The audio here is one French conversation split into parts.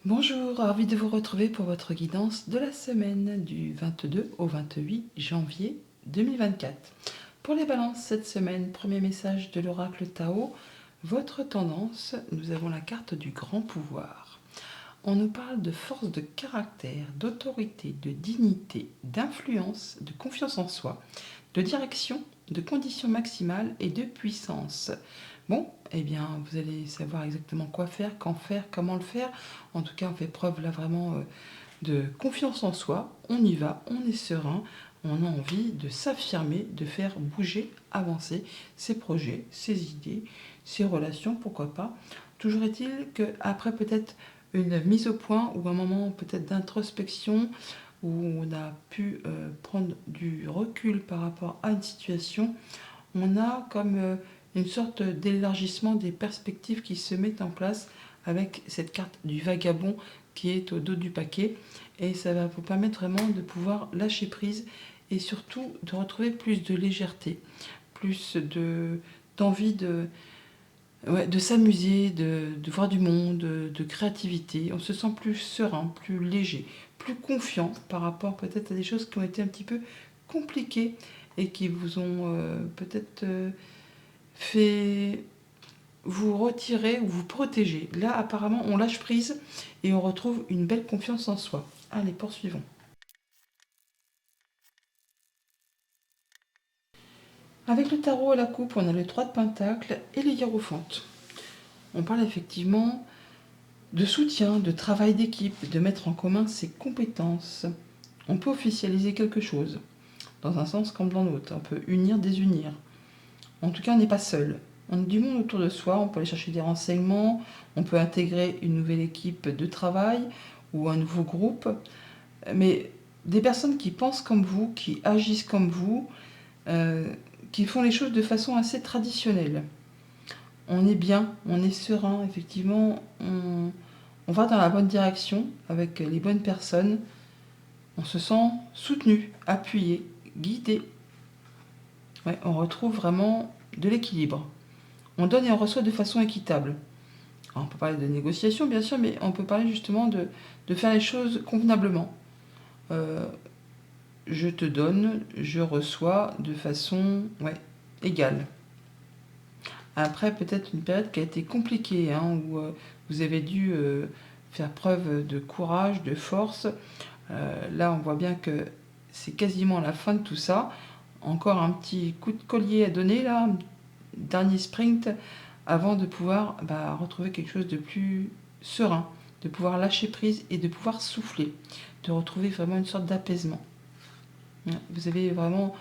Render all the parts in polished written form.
Bonjour, ravi de vous retrouver pour votre guidance de la semaine du 22 au 28 janvier 2024. Pour les balances cette semaine, premier message de l'oracle Tao, votre tendance, nous avons la carte du grand pouvoir. On nous parle de force de caractère, d'autorité, de dignité, d'influence, de confiance en soi, de direction, de conditions maximales et de puissance. Bon, eh bien, vous allez savoir exactement quoi faire, quand faire, comment le faire. En tout cas, on fait preuve là vraiment de confiance en soi. On y va, on est serein, on a envie de s'affirmer, de faire bouger, avancer ses projets, ses idées, ses relations, pourquoi pas. Toujours est-il qu'après peut-être une mise au point ou un moment peut-être d'introspection où on a pu prendre du recul par rapport à une situation, on a comme une sorte d'élargissement des perspectives qui se mettent en place avec cette carte du vagabond qui est au dos du paquet. Et ça va vous permettre vraiment de pouvoir lâcher prise et surtout de retrouver plus de légèreté, plus d'envie de s'amuser, de voir du monde, de créativité. On se sent plus serein, plus léger, plus confiant par rapport peut-être à des choses qui ont été un petit peu compliquées et qui vous ont peut-être fait vous retirer ou vous protéger. Là, apparemment, on lâche prise et on retrouve une belle confiance en soi. Allez, poursuivons. Avec le tarot à la coupe, on a le 3 de Pentacle et le hiérophante. On parle effectivement de soutien, de travail d'équipe, de mettre en commun ses compétences. On peut officialiser quelque chose, dans un sens comme dans l'autre. On peut unir, désunir. En tout cas, on n'est pas seul. On a du monde autour de soi, on peut aller chercher des renseignements, on peut intégrer une nouvelle équipe de travail ou un nouveau groupe. Mais des personnes qui pensent comme vous, qui agissent comme vous, qui font les choses de façon assez traditionnelle. On est bien, on est serein, effectivement, on va dans la bonne direction avec les bonnes personnes. On se sent soutenu, appuyé, guidé. Ouais, on retrouve vraiment de l'équilibre. On donne et on reçoit de façon équitable. Alors, on peut parler de négociation, bien sûr, mais on peut parler justement de faire les choses convenablement. Euh, je te donne, je reçois de façon égale. Après, peut-être une période qui a été compliquée, hein, où vous avez dû faire preuve de courage, de force. Là, on voit bien que c'est quasiment la fin de tout ça. Encore un petit coup de collier à donner, là, dernier sprint, avant de pouvoir retrouver quelque chose de plus serein, de pouvoir lâcher prise et de pouvoir souffler, de retrouver vraiment une sorte d'apaisement. Vous avez vraiment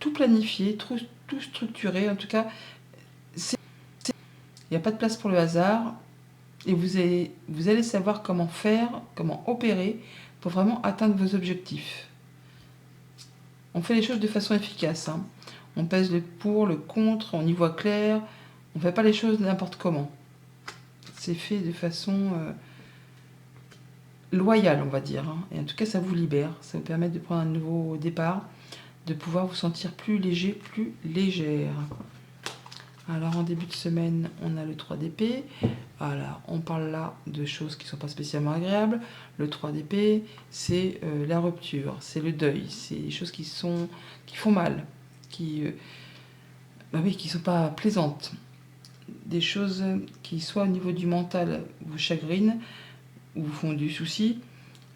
tout planifié, tout structuré. En tout cas, il n'y a pas de place pour le hasard. Et vous allez savoir comment faire, comment opérer pour vraiment atteindre vos objectifs. On fait les choses de façon efficace. Hein. On pèse le pour, le contre, on y voit clair. On ne fait pas les choses n'importe comment. C'est fait de façon loyale, on va dire. Hein. Et en tout cas, ça vous libère. Ça vous permet de prendre un nouveau départ, de pouvoir vous sentir plus léger, plus légère. Alors en début de semaine, on a le 3 d'épée. Voilà, on parle là de choses qui ne sont pas spécialement agréables. Le 3 d'épée, c'est la rupture, c'est le deuil, c'est des choses qui font mal, qui sont pas plaisantes. Des choses qui, soit au niveau du mental, vous chagrinent ou vous font du souci.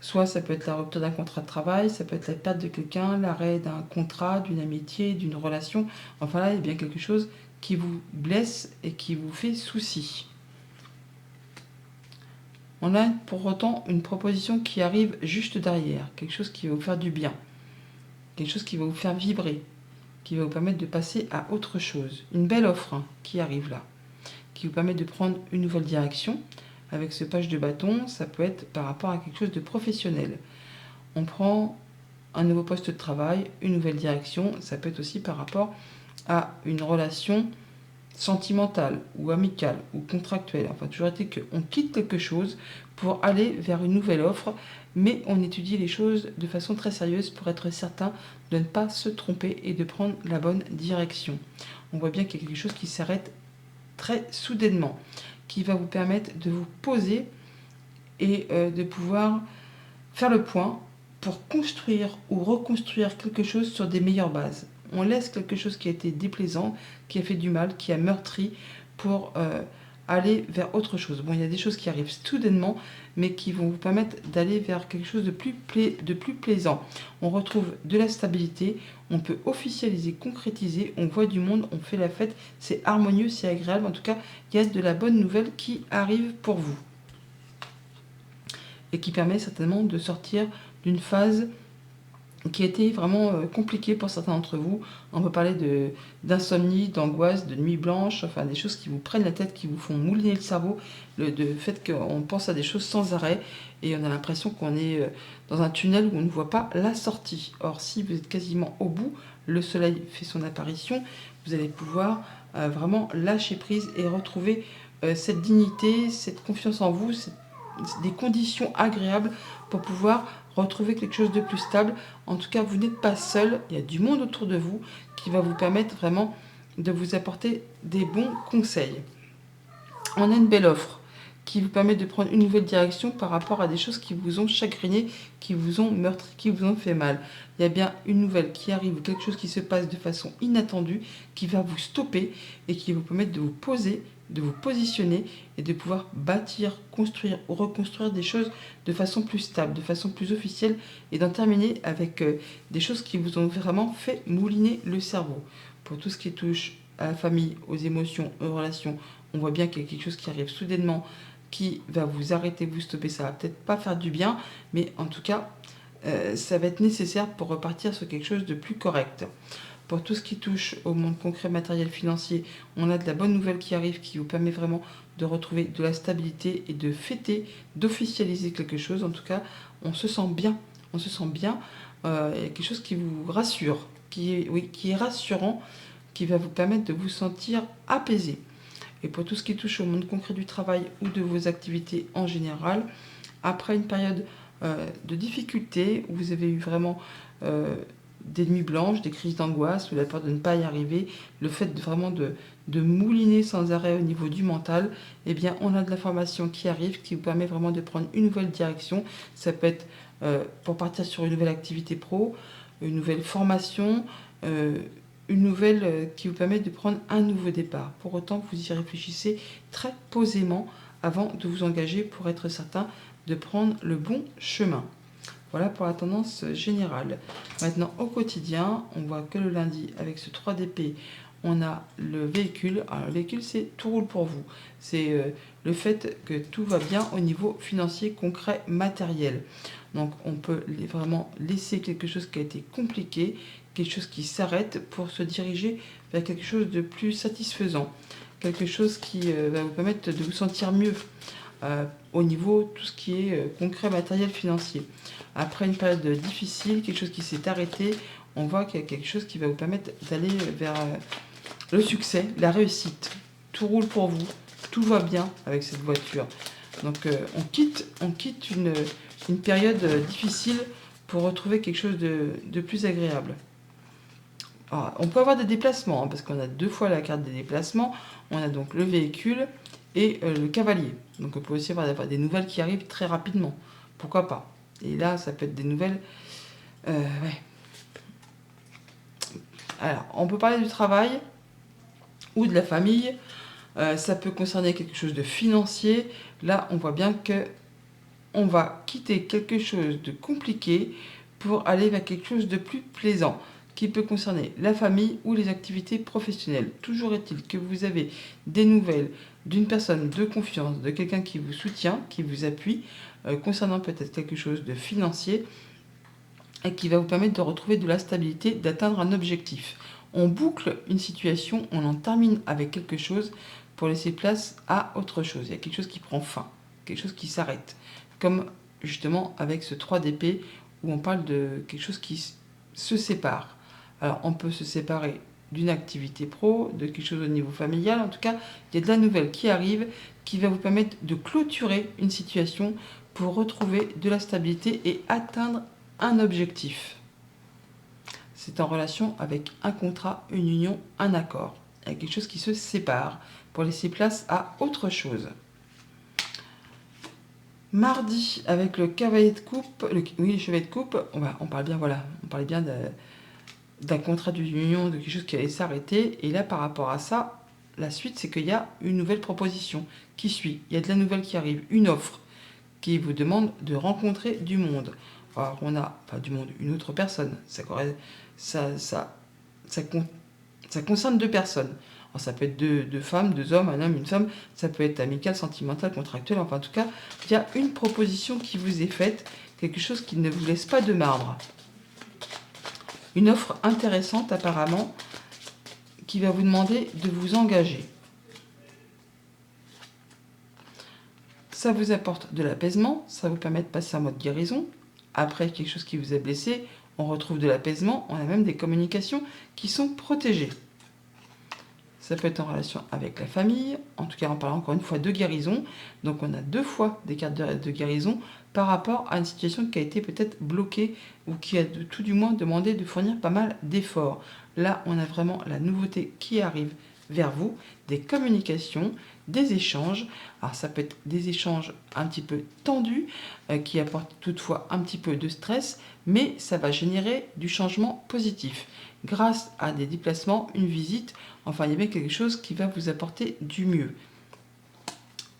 Soit ça peut être la rupture d'un contrat de travail, ça peut être la perte de quelqu'un, l'arrêt d'un contrat, d'une amitié, d'une relation. Enfin là, il y a bien quelque chose qui vous blesse et qui vous fait souci. On a pour autant une proposition qui arrive juste derrière, quelque chose qui va vous faire du bien, quelque chose qui va vous faire vibrer, qui va vous permettre de passer à autre chose. Une belle offre qui arrive là, qui vous permet de prendre une nouvelle direction. Avec ce page de bâton, ça peut être par rapport à quelque chose de professionnel. On prend un nouveau poste de travail, une nouvelle direction, ça peut être aussi par rapport à une relation sentimentale ou amicale ou contractuelle. Enfin, toujours est-il qu'on quitte quelque chose pour aller vers une nouvelle offre, mais on étudie les choses de façon très sérieuse pour être certain de ne pas se tromper et de prendre la bonne direction. On voit bien qu'il y a quelque chose qui s'arrête très soudainement, qui va vous permettre de vous poser et de pouvoir faire le point pour construire ou reconstruire quelque chose sur des meilleures bases. On laisse quelque chose qui a été déplaisant, qui a fait du mal, qui a meurtri pour aller vers autre chose. Bon, il y a des choses qui arrivent soudainement, mais qui vont vous permettre d'aller vers quelque chose de plus plaisant. On retrouve de la stabilité, on peut officialiser, concrétiser, on voit du monde, on fait la fête, c'est harmonieux, c'est agréable. En tout cas, il y a de la bonne nouvelle qui arrive pour vous et qui permet certainement de sortir d'une phase qui a été vraiment compliquée pour certains d'entre vous. On peut parler d'insomnie, d'angoisse, de nuit blanche, enfin des choses qui vous prennent la tête, qui vous font mouliner le cerveau, le fait qu'on pense à des choses sans arrêt et on a l'impression qu'on est dans un tunnel où on ne voit pas la sortie. Or, si vous êtes quasiment au bout, le soleil fait son apparition, vous allez pouvoir vraiment lâcher prise et retrouver cette dignité, cette confiance en vous, des conditions agréables pour pouvoir retrouver quelque chose de plus stable. En tout cas, vous n'êtes pas seul, il y a du monde autour de vous qui va vous permettre vraiment de vous apporter des bons conseils. On a une belle offre qui vous permet de prendre une nouvelle direction par rapport à des choses qui vous ont chagriné, qui vous ont meurtri, qui vous ont fait mal. Il y a bien une nouvelle qui arrive, quelque chose qui se passe de façon inattendue, qui va vous stopper et qui va vous permettre de vous poser, de vous positionner et de pouvoir bâtir, construire ou reconstruire des choses de façon plus stable, de façon plus officielle et d'en terminer avec des choses qui vous ont vraiment fait mouliner le cerveau. Pour tout ce qui touche à la famille, aux émotions, aux relations, on voit bien qu'il y a quelque chose qui arrive soudainement, qui va vous arrêter, vous stopper. Ça va peut-être pas faire du bien, mais en tout cas, ça va être nécessaire pour repartir sur quelque chose de plus correct. Pour tout ce qui touche au monde concret, matériel, financier, on a de la bonne nouvelle qui arrive, qui vous permet vraiment de retrouver de la stabilité et de fêter, d'officialiser quelque chose. En tout cas, on se sent bien. On se sent bien. Il y a quelque chose qui vous rassure, qui est rassurant, qui va vous permettre de vous sentir apaisé. Et pour tout ce qui touche au monde concret du travail ou de vos activités en général, après une période de difficulté, où vous avez eu vraiment des nuits blanches, des crises d'angoisse, ou la peur de ne pas y arriver, le fait de mouliner sans arrêt au niveau du mental, eh bien, on a de l'information qui arrive, qui vous permet vraiment de prendre une nouvelle direction. Ça peut être pour partir sur une nouvelle activité pro, une nouvelle formation, une nouvelle qui vous permet de prendre un nouveau départ. Pour autant, vous y réfléchissez très posément avant de vous engager pour être certain de prendre le bon chemin. Voilà pour la tendance générale. Maintenant, au quotidien, on voit que le lundi, avec ce 3 d'épée, on a le véhicule. Alors, le véhicule, c'est tout roule pour vous. C'est le fait que tout va bien au niveau financier, concret, matériel. Donc, on peut vraiment laisser quelque chose qui a été compliqué, quelque chose qui s'arrête pour se diriger vers quelque chose de plus satisfaisant. Quelque chose qui va vous permettre de vous sentir mieux au niveau tout ce qui est concret, matériel, financier. Après une période difficile, quelque chose qui s'est arrêté, on voit qu'il y a quelque chose qui va vous permettre d'aller vers le succès, la réussite. Tout roule pour vous, tout va bien avec cette voiture. Donc on quitte une période difficile pour retrouver quelque chose de plus agréable. Alors, on peut avoir des déplacements, hein, parce qu'on a 2 fois la carte des déplacements. On a donc le véhicule et le cavalier. Donc on peut aussi avoir des nouvelles qui arrivent très rapidement. Pourquoi pas? Et là, ça peut être des nouvelles... ouais. Alors, on peut parler du travail ou de la famille. Ça peut concerner quelque chose de financier. Là, on voit bien que on va quitter quelque chose de compliqué pour aller vers quelque chose de plus plaisant, qui peut concerner la famille ou les activités professionnelles. Toujours est-il que vous avez des nouvelles d'une personne de confiance, de quelqu'un qui vous soutient, qui vous appuie, concernant peut-être quelque chose de financier, et qui va vous permettre de retrouver de la stabilité, d'atteindre un objectif. On boucle une situation, on en termine avec quelque chose pour laisser place à autre chose. Il y a quelque chose qui prend fin, quelque chose qui s'arrête. Comme justement avec ce 3 d'épée où on parle de quelque chose qui se sépare. Alors on peut se séparer d'une activité pro, de quelque chose au niveau familial. En tout cas, il y a de la nouvelle qui arrive, qui va vous permettre de clôturer une situation pour retrouver de la stabilité et atteindre un objectif. C'est en relation avec un contrat, une union, un accord. Il y a quelque chose qui se sépare pour laisser place à autre chose. Mardi, avec le cavalier de coupe, le chevalier de coupe, on parle bien, voilà, on parlait bien d'un contrat d'union, de quelque chose qui allait s'arrêter. Et là, par rapport à ça, la suite, c'est qu'il y a une nouvelle proposition qui suit. Il y a de la nouvelle qui arrive, une offre qui vous demande de rencontrer du monde. Alors, on a, pas du monde, une autre personne. Ça concerne deux personnes. Alors, ça peut être deux femmes, deux hommes, un homme, une femme. Ça peut être amical, sentimental, contractuel. Enfin, en tout cas, il y a une proposition qui vous est faite, quelque chose qui ne vous laisse pas de marbre. Une offre intéressante, apparemment, qui va vous demander de vous engager. Ça vous apporte de l'apaisement, ça vous permet de passer en mode guérison. Après quelque chose qui vous a blessé, on retrouve de l'apaisement, on a même des communications qui sont protégées. Ça peut être en relation avec la famille, en tout cas en parlant encore une fois de guérison. Donc on a deux fois des cartes de guérison par rapport à une situation qui a été peut-être bloquée ou qui a tout du moins demandé de fournir pas mal d'efforts. Là, on a vraiment la nouveauté qui arrive vers vous, des communications, des échanges. Alors ça peut être des échanges un petit peu tendus, qui apportent toutefois un petit peu de stress, mais ça va générer du changement positif. Grâce à des déplacements, une visite, enfin il y a bien quelque chose qui va vous apporter du mieux.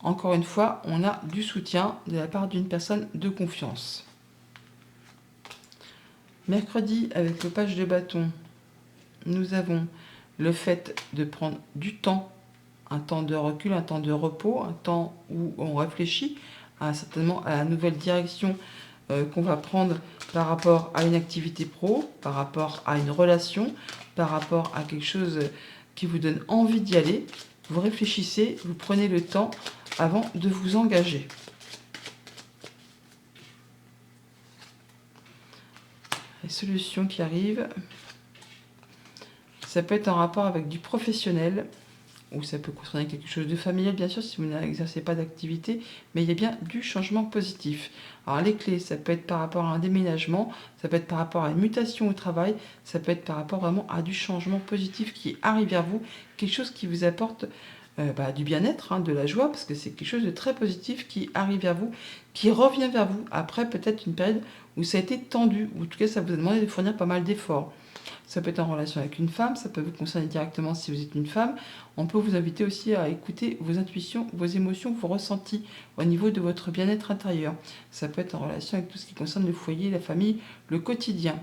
Encore une fois, on a du soutien de la part d'une personne de confiance. Mercredi, avec le page de bâton, nous avons le fait de prendre du temps, un temps de recul, un temps de repos, un temps où on réfléchit certainement à la nouvelle direction qu'on va prendre par rapport à une activité pro, par rapport à une relation, par rapport à quelque chose qui vous donne envie d'y aller. Vous réfléchissez, vous prenez le temps avant de vous engager. Les solutions qui arrivent, ça peut être en rapport avec du professionnel, ou ça peut concerner quelque chose de familial, bien sûr, si vous n'exercez pas d'activité, mais il y a bien du changement positif. Alors les clés, ça peut être par rapport à un déménagement, ça peut être par rapport à une mutation au travail, ça peut être par rapport vraiment à du changement positif qui arrive vers vous, quelque chose qui vous apporte du bien-être, de la joie, parce que c'est quelque chose de très positif qui arrive vers vous, qui revient vers vous après peut-être une période où ça a été tendu, ou en tout cas ça vous a demandé de fournir pas mal d'efforts. Ça peut être en relation avec une femme, ça peut vous concerner directement si vous êtes une femme. On peut vous inviter aussi à écouter vos intuitions, vos émotions, vos ressentis au niveau de votre bien-être intérieur. Ça peut être en relation avec tout ce qui concerne le foyer, la famille, le quotidien.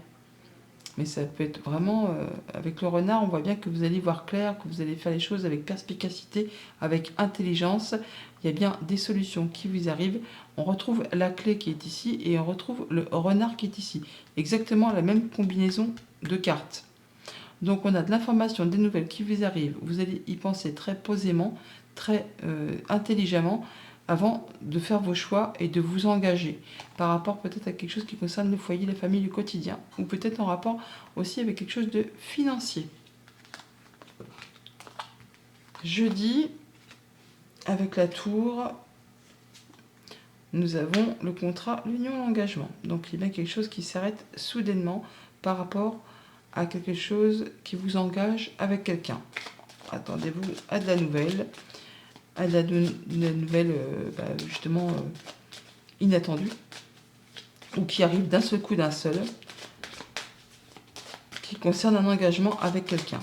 Mais ça peut être vraiment, avec le renard, on voit bien que vous allez voir clair, que vous allez faire les choses avec perspicacité, avec intelligence. Il y a bien des solutions qui vous arrivent. On retrouve la clé qui est ici et on retrouve le renard qui est ici. Exactement la même combinaison de cartes. Donc on a de l'information, des nouvelles qui vous arrivent. Vous allez y penser très posément, très intelligemment, avant de faire vos choix et de vous engager par rapport peut-être à quelque chose qui concerne le foyer, la famille, le quotidien, ou peut-être en rapport aussi avec quelque chose de financier. Jeudi, avec la tour, nous avons le contrat, l'union, l'engagement. Donc il y a bien quelque chose qui s'arrête soudainement par rapport à quelque chose qui vous engage avec quelqu'un. Attendez-vous à de la nouvelle, à de la nouvelle justement inattendue, ou qui arrive d'un seul coup, d'un seul, qui concerne un engagement avec quelqu'un.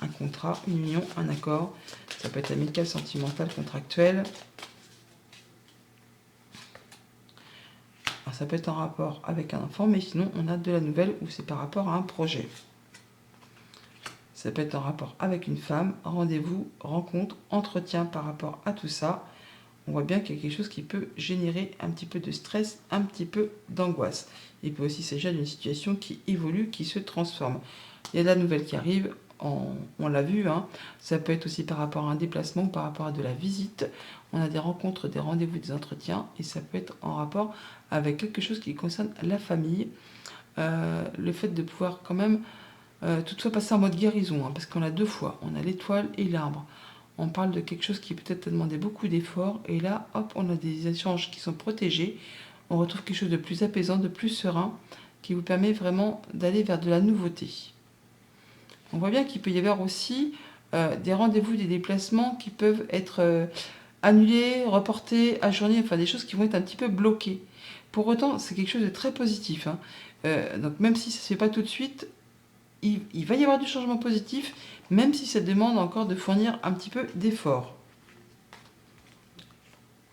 Un contrat, une union, un accord, ça peut être amical, sentimental, contractuel. Alors, ça peut être en rapport avec un enfant, mais sinon on a de la nouvelle où c'est par rapport à un projet. Ça peut être en rapport avec une femme, rendez-vous, rencontre, entretien par rapport à tout ça. On voit bien qu'il y a quelque chose qui peut générer un petit peu de stress, un petit peu d'angoisse. Il peut aussi s'agir d'une situation qui évolue, qui se transforme. Il y a de la nouvelle qui arrive, on l'a vu, ça peut être aussi par rapport à un déplacement, par rapport à de la visite. On a des rencontres, des rendez-vous, des entretiens, et ça peut être en rapport avec quelque chose qui concerne la famille. Le fait de pouvoir quand même toutefois passer en mode guérison, parce qu'on a deux fois, on a l'étoile et l'arbre. On parle de quelque chose qui peut-être a demandé beaucoup d'efforts, et là, hop, on a des échanges qui sont protégés. On retrouve quelque chose de plus apaisant, de plus serein, qui vous permet vraiment d'aller vers de la nouveauté. On voit bien qu'il peut y avoir aussi des rendez-vous, des déplacements qui peuvent être annuler, reporter, ajourner, enfin des choses qui vont être un petit peu bloquées. Pour autant, c'est quelque chose de très positif, hein. Donc même si ça ne se fait pas tout de suite, il va y avoir du changement positif, même si ça demande encore de fournir un petit peu d'effort.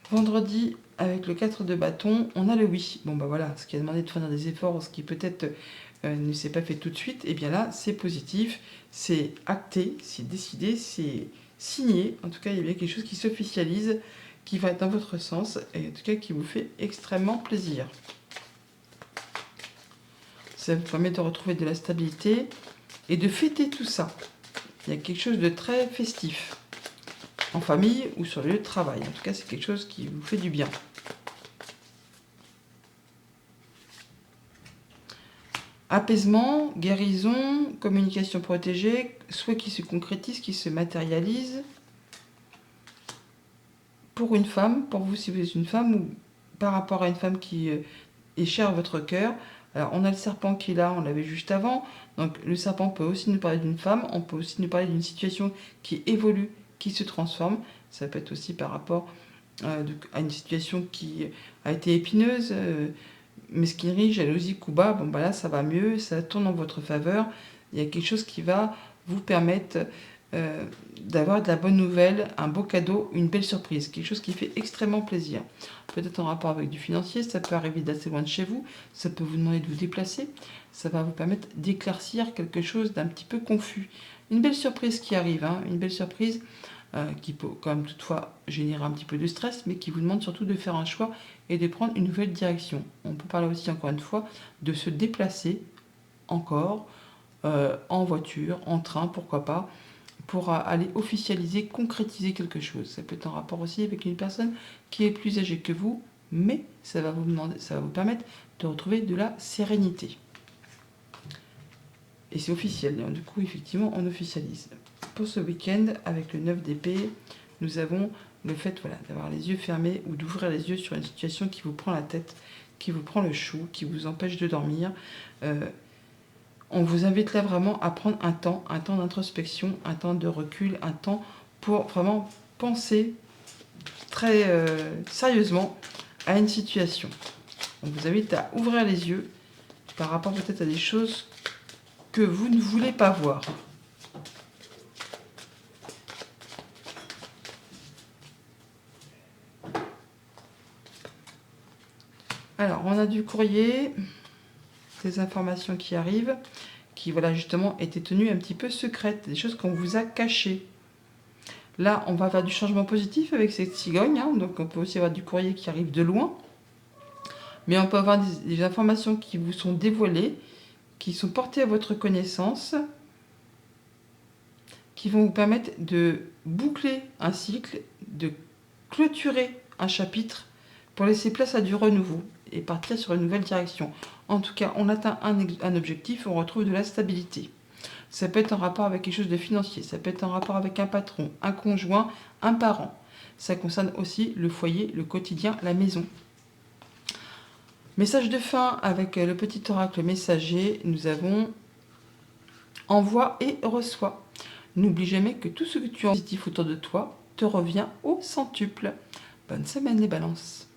Vendredi, avec le 4 de bâton, on a le oui. Bon bah voilà, ce qui a demandé de fournir des efforts, ce qui peut-être ne s'est pas fait tout de suite, et bien là, c'est positif, c'est acté, c'est décidé, c'est signé. En tout cas, il y a bien quelque chose qui s'officialise, qui va être dans votre sens, et en tout cas qui vous fait extrêmement plaisir. Ça vous permet de retrouver de la stabilité et de fêter tout ça. Il y a quelque chose de très festif, en famille ou sur le lieu de travail. En tout cas, c'est quelque chose qui vous fait du bien. Apaisement, guérison, communication protégée, souhait qui se concrétise, qui se matérialise. Pour une femme, pour vous si vous êtes une femme, ou par rapport à une femme qui est chère à votre cœur. Alors on a le serpent qui est là, on l'avait juste avant. Donc le serpent peut aussi nous parler d'une femme, on peut aussi nous parler d'une situation qui évolue, qui se transforme. Ça peut être aussi par rapport à une situation qui a été épineuse, mesquinerie, jalousie, coup bas. Bon bah là ça va mieux, ça tourne en votre faveur. Il y a quelque chose qui va vous permettre d'avoir de la bonne nouvelle, un beau cadeau, une belle surprise, quelque chose qui fait extrêmement plaisir. Peut-être en rapport avec du financier, ça peut arriver d'assez loin de chez vous, ça peut vous demander de vous déplacer, ça va vous permettre d'éclaircir quelque chose d'un petit peu confus. Une belle surprise qui arrive, hein, une belle surprise qui peut quand même toutefois générer un petit peu de stress, mais qui vous demande surtout de faire un choix et de prendre une nouvelle direction. On peut parler aussi encore une fois de se déplacer encore en voiture, en train, pourquoi pas, pour aller officialiser, concrétiser quelque chose. Ça peut être en rapport aussi avec une personne qui est plus âgée que vous, mais ça va vous permettre de retrouver de la sérénité. Et c'est officiel, du coup, effectivement, on officialise. Pour ce week-end, avec le 9 d'épée, nous avons le fait d'avoir les yeux fermés ou d'ouvrir les yeux sur une situation qui vous prend la tête, qui vous prend le chou, qui vous empêche de dormir. On vous invite là vraiment à prendre un temps d'introspection, un temps de recul, un temps pour vraiment penser très sérieusement à une situation. On vous invite à ouvrir les yeux par rapport peut-être à des choses que vous ne voulez pas voir. Alors, on a du courrier, des informations qui arrivent, qui, voilà, justement, étaient tenues un petit peu secrètes, des choses qu'on vous a cachées. Là, on va avoir du changement positif avec cette cigogne, hein, donc on peut aussi avoir du courrier qui arrive de loin, mais on peut avoir des informations qui vous sont dévoilées, qui sont portées à votre connaissance, qui vont vous permettre de boucler un cycle, de clôturer un chapitre pour laisser place à du renouveau et partir sur une nouvelle direction. En tout cas, on atteint un objectif, on retrouve de la stabilité. Ça peut être en rapport avec quelque chose de financier, ça peut être en rapport avec un patron, un conjoint, un parent. Ça concerne aussi le foyer, le quotidien, la maison. Message de fin avec le petit oracle messager, nous avons envoie et reçoit. N'oublie jamais que tout ce que tu as positif autour de toi te revient au centuple. Bonne semaine les balances.